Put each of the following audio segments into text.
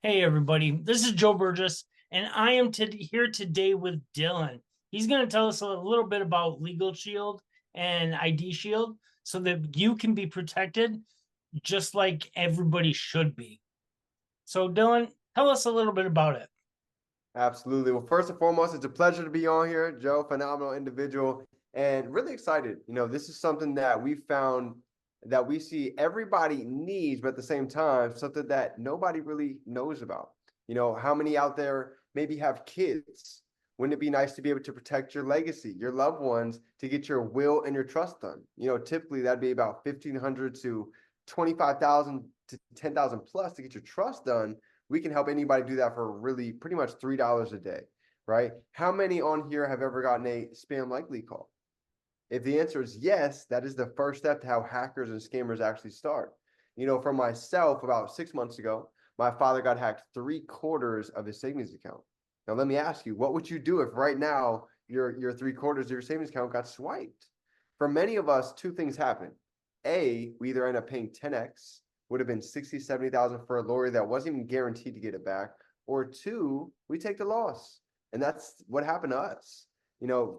Hey, everybody. This is Joe Burgess, and I am here today with Dylan. He's going to tell us a little bit about Legal Shield and ID Shield so that you can be protected just like everybody should be. So, Dylan, tell us a little bit about it. Absolutely. Well, first and foremost, it's a pleasure to be on here, Joe. Phenomenal individual and really excited. This is something that we found that we see everybody needs, but at the same time, something that nobody really knows about. How many out there maybe have kids? Wouldn't it be nice to be able to protect your legacy, your loved ones, to get your will and your trust done? Typically that'd be about 1,500 to 25,000 to 10,000 plus to get your trust done. We can help anybody do that for really pretty much $3 a day, right? How many on here have ever gotten a spam likely call? If the answer is yes, that is the first step to how hackers and scammers actually start. For myself, about 6 months ago, my father got hacked 3/4 of his savings account. Now, let me ask you, what would you do if right now your 3/4 of your savings account got swiped? For many of us, two things happen. A, we either end up paying 10x, would have been 60, 70,000 for a lawyer that wasn't even guaranteed to get it back, or two, we take the loss. And that's what happened to us.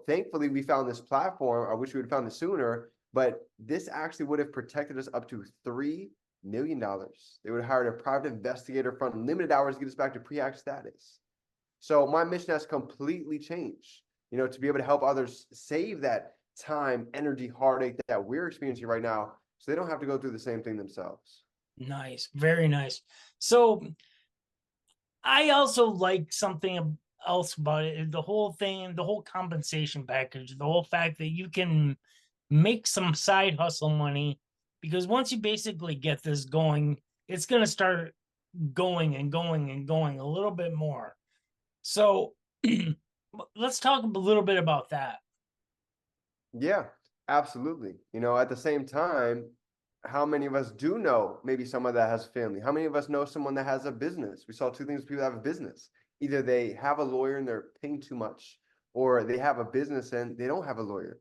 Thankfully we found this platform. I wish we would have found it sooner, but this actually would have protected us up to $3 million. They would have hired a private investigator for unlimited hours to get us back to pre-hack status. So my mission has completely changed, to be able to help others save that time, energy, heartache that we're experiencing right now, so they don't have to go through the same thing themselves. Nice. Very nice. So, I also like something else about it. The whole thing, the whole compensation package, the whole fact that you can make some side hustle money because once you basically get this going, it's going to start going and going and going a little bit more. So let's talk a little bit about that. Yeah, absolutely. At the same time, how many of us do know maybe someone that has family? How many of us know someone that has a business? We saw two things: people that have a business. Either they have a lawyer and they're paying too much, or they have a business and they don't have a lawyer.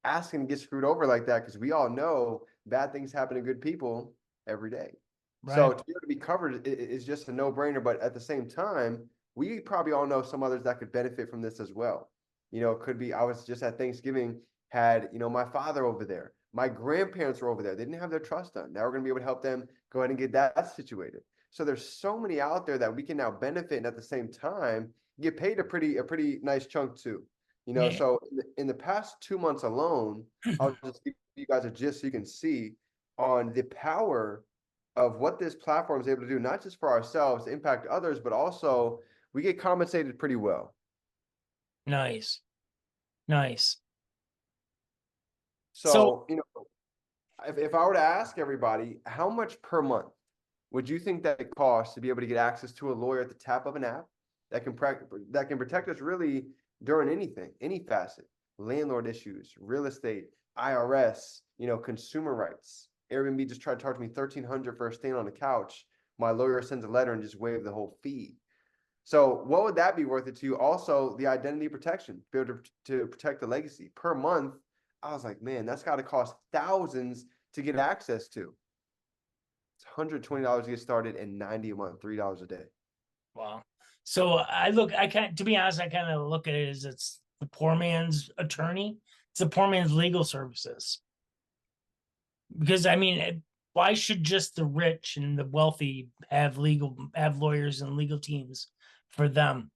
Ask them to get screwed over like that, because we all know bad things happen to good people every day. So Right. to be able to be covered is just a no-brainer. But at the same time, we probably all know some others that could benefit from this as well. It could be, I was just at Thanksgiving, had, my father over there. My grandparents were over there. They didn't have their trust done. Now we're going to be able to help them go ahead and get that situated. So there's so many out there that we can now benefit, and at the same time get paid a pretty nice chunk too. Yeah. So in the past 2 months alone, I'll just give you guys a gist so you can see on the power of what this platform is able to do, not just for ourselves to impact others, but also we get compensated pretty well. Nice. Nice. So So, if I were to ask everybody, how much per month would you think that it costs to be able to get access to a lawyer at the tap of an app that can protect us really during anything, any facet, landlord issues, real estate, IRS, consumer rights. Airbnb just tried to charge me 1,300 for a staying on the couch. My lawyer sends a letter and just waive the whole fee. So what would that be worth it to you? Also, the identity protection, be able to protect the legacy per month. I was like, man, that's got to cost thousands to get access to. It's $120 to get started and 90 a month, $3 a day. wow. So I can't, to be honest, I kind of look at it as it's the poor man's attorney. It's the poor man's legal services. Because I mean, why should just the rich and the wealthy have lawyers and legal teams for them?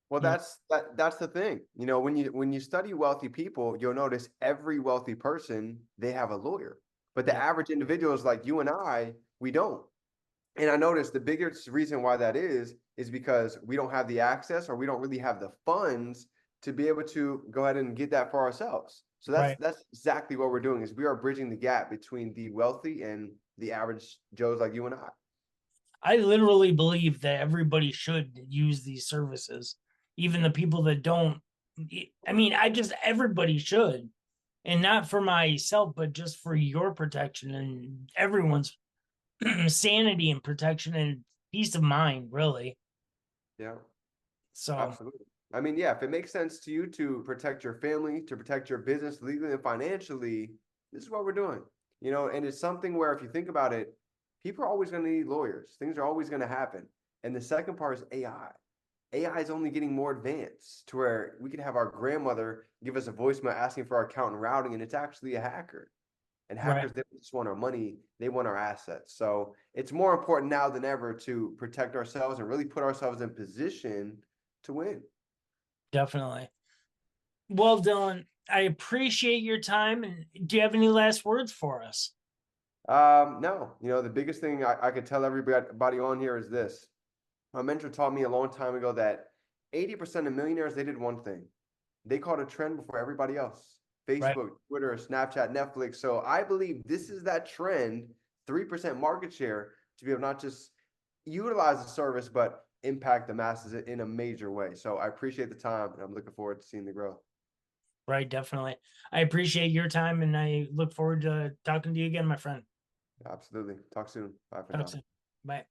Well, You know, that's the thing. When you study wealthy people, you'll notice every wealthy person, they have a lawyer. But the yeah, average individuals like you and I, we don't. And I noticed the biggest reason why that is because we don't have the access, or we don't really have the funds to be able to go ahead and get that for ourselves. So that's right. that's exactly what we're doing, is we are bridging the gap between the wealthy and the average Joes like you and I. I literally believe that everybody should use these services, even the people that don't. I mean, I just everybody should, and not for myself, but just for your protection and everyone's sanity and protection and peace of mind, really. Yeah, So, absolutely. I mean, yeah, if it makes sense to you to protect your family, to protect your business legally and financially, this is what we're doing. And it's something where if you think about it, people are always going to need lawyers. Things are always going to happen. And the second part is AI. AI is only getting more advanced to where we can have our grandmother give us a voicemail asking for our account and routing, and it's actually a hacker. And Right. hackers, they don't just want our money, they want our assets. So it's more important now than ever to protect ourselves and really put ourselves in position to win. Definitely. Well, Dylan, I appreciate your time. And do you have any last words for us? No, the biggest thing I could tell everybody on here is this. My mentor taught me a long time ago that 80% of millionaires, they did one thing. They caught a trend before everybody else. Right. Facebook, Twitter, Snapchat, Netflix. So I believe this is that trend, 3% market share, to be able not just utilize the service, but impact the masses in a major way. So I appreciate the time and I'm looking forward to seeing the growth. Right. Definitely. I appreciate your time and I look forward to talking to you again, my friend. Absolutely. Talk soon. Bye for Talk now. soon. Bye.